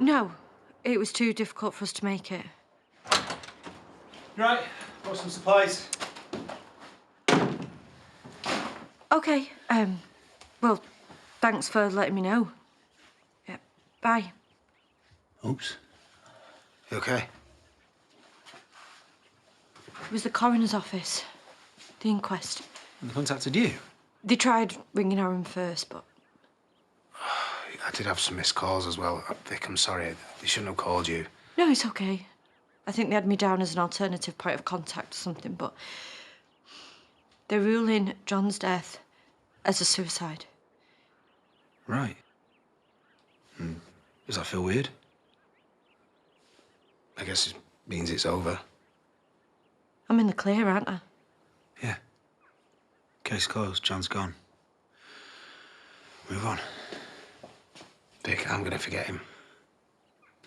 No, it was too difficult for us to make it. Right, got some supplies. Okay, well, thanks for letting me know. Yeah, bye. Oops. You okay? It was the coroner's office. The inquest. They contacted you? They tried ringing Aaron first, but... I did have some missed calls as well. Vic, I'm sorry. They shouldn't have called you. No, it's okay. I think they had me down as an alternative point of contact or something, but... they're ruling John's death as a suicide. Right. Does that feel weird? I guess it means it's over. I'm in the clear, aren't I? Yeah. Case closed. John's gone. Move on. Vic, I'm gonna forget him.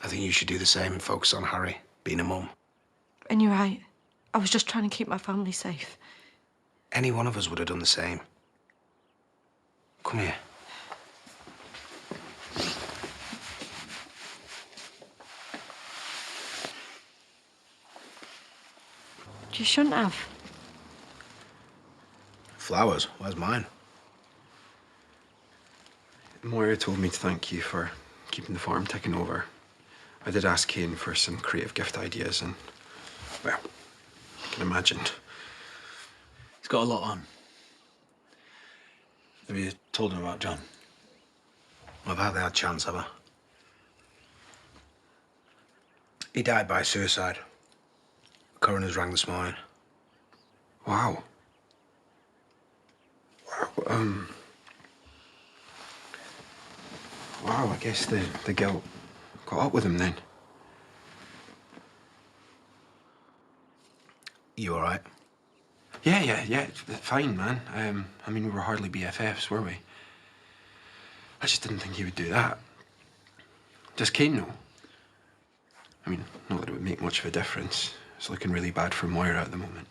I think you should do the same and focus on Harry, being a mum. And you're right. I was just trying to keep my family safe. Any one of us would have done the same. Come here. You shouldn't have. Flowers? Where's mine? Moira told me to thank you for keeping the farm ticking over. I did ask Kane for some creative gift ideas and, well, you can imagine. He's got a lot on. Have you told him about John? I've hardly had a chance, have I? He died by suicide. The coroner's rang this morning. Wow. Wow, I guess the guilt caught up with him then. You all right? Yeah, fine, man. I mean, we were hardly BFFs, were we? I just didn't think he would do that. Does Kane know? I mean, not that it would make much of a difference. It's looking really bad for Moira at the moment.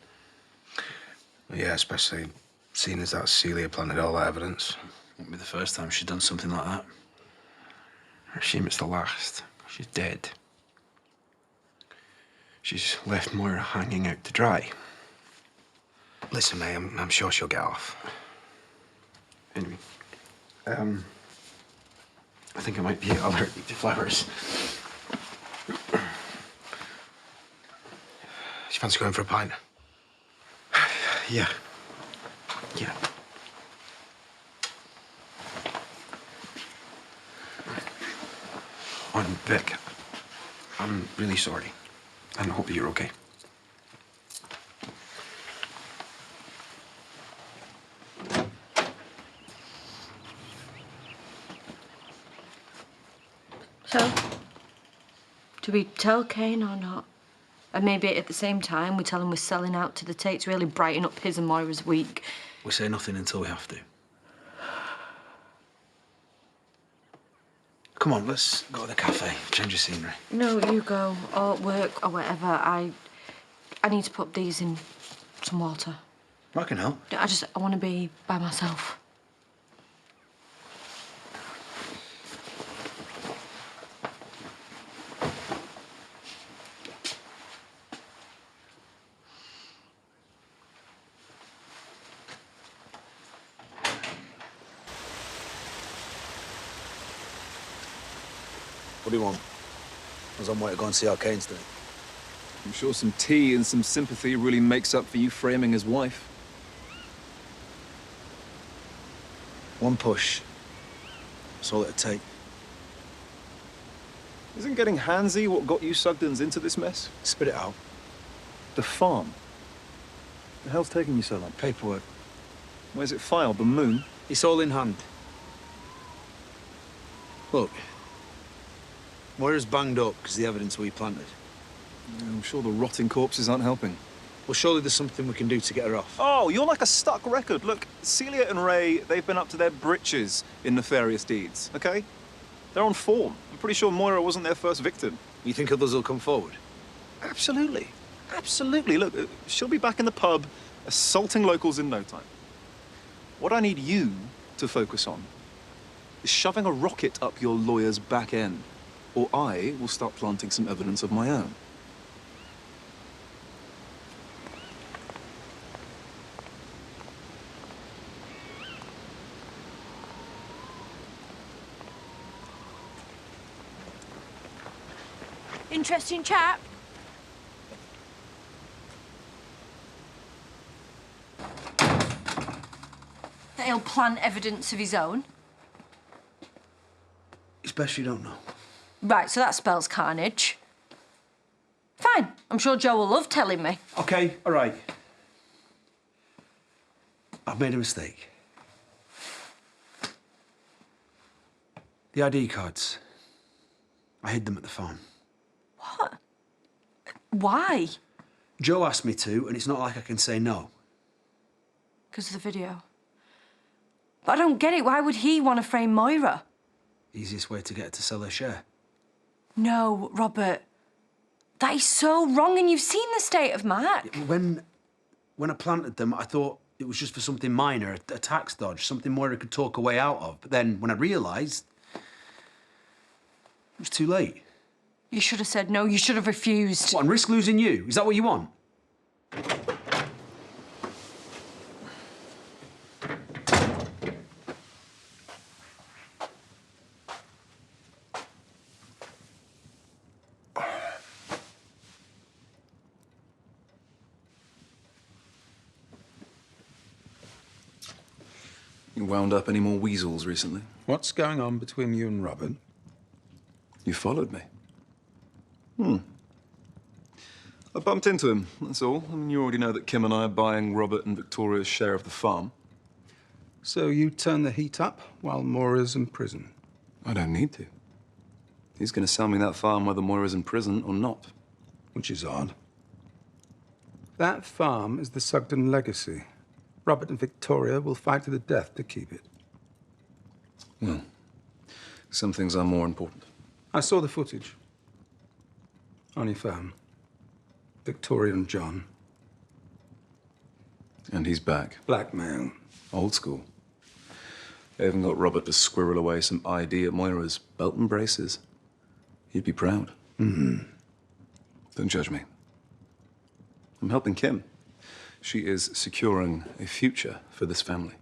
Yeah, especially seeing as that Celia planted all that evidence. Won't be the first time she's done something like that. A shame it's the last. She's dead. She's left Moira hanging out to dry. Listen, mate, I'm sure she'll get off. Anyway, I think I might be allergic to flowers. Do you fancy going for a pint? Yeah. And Vic, I'm really sorry, and I hope that you're okay. So, do we tell Kane or not? And maybe at the same time, we tell him we're selling out to the Tate to really brighten up his and Moira's week. We say nothing until we have to. Come on, let's go to the cafe, change the scenery. No, you go, or work, or whatever. I need to put these in some water. I can help. I want to be by myself. What do you want? I was on my way to go and see how Kane's doing. I'm sure some tea and some sympathy really makes up for you framing his wife. One push. That's all it'd take. Isn't getting handsy what got you Sugdens into this mess? Spit it out. The farm. The hell's taking you so long? Paperwork. Where's it filed? The Moon? It's all in hand. Look. Moira's banged up because the evidence we planted. I'm sure the rotting corpses aren't helping. Well, surely there's something we can do to get her off. Oh, you're like a stuck record. Look, Celia and Ray, they've been up to their britches in nefarious deeds, okay? They're on form. I'm pretty sure Moira wasn't their first victim. You think others will come forward? Absolutely. Absolutely. Look, she'll be back in the pub, assaulting locals in no time. What I need you to focus on is shoving a rocket up your lawyer's back end. or I will start planting some evidence of my own. Interesting chap. That he'll plant evidence of his own. It's best you don't know. Right, so that spells carnage. Fine. I'm sure Joe will love telling me. Okay, all right. I've made a mistake. The ID cards. I hid them at the farm. What? Why? Joe asked me to, and it's not like I can say no. Because of the video. But I don't get it. Why would he want to frame Moira? Easiest way to get her to sell her share. No, Robert. That is so wrong, and you've seen the state of Mark. When I planted them, I thought it was just for something minor, a tax dodge, something Moira could talk her way out of. But then when I realised, it was too late. You should have said no. You should have refused. What, and risk losing you? Is that what you want? You wound up any more weasels recently? What's going on between you and Robert? You followed me. I bumped into him, that's all. I mean, you already know that Kim and I are buying Robert and Victoria's share of the farm. So you turn the heat up while Moira's in prison? I don't need to. He's going to sell me that farm whether Moira's in prison or not. Which is odd. That farm is the Sugden legacy. Robert and Victoria will fight to the death to keep it. Well, some things are more important. I saw the footage. On your phone. Victoria and John. And he's back. Blackmail. Old school. They even got Robert to squirrel away some ID at Moira's belt and braces. He'd be proud. Don't judge me. I'm helping Kim. She is securing a future for this family.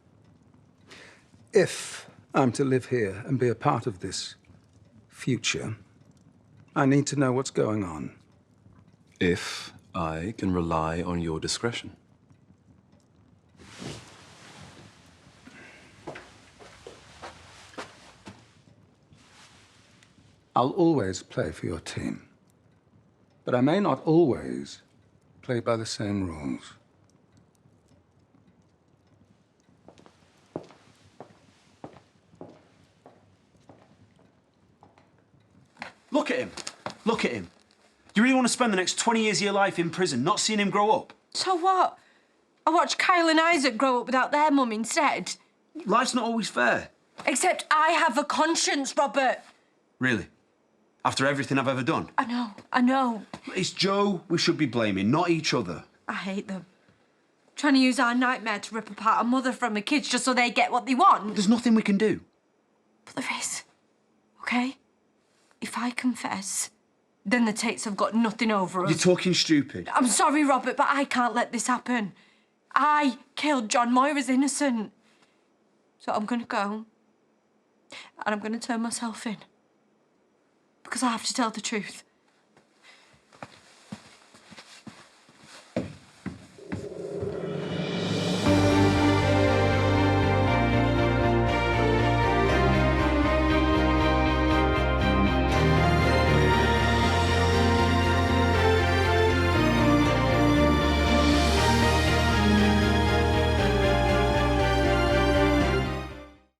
If I'm to live here and be a part of this future, I need to know what's going on. If I can rely on your discretion. I'll always play for your team. But I may not always play by the same rules. Look at him. Look at him. Do you really want to spend the next 20 years of your life in prison not seeing him grow up? So what? I watched Kyle and Isaac grow up without their mum instead. Life's not always fair. Except I have a conscience, Robert. Really? After everything I've ever done? I know. It's Joe we should be blaming, not each other. I hate them. Trying to use our nightmare to rip apart a mother from her kids just so they get what they want. There's nothing we can do. But there is, okay? If I confess, then the Tates have got nothing over us. You're talking stupid. I'm sorry, Robert, but I can't let this happen. I killed John. Moira's innocent. So I'm going to go. And I'm going to turn myself in. Because I have to tell the truth.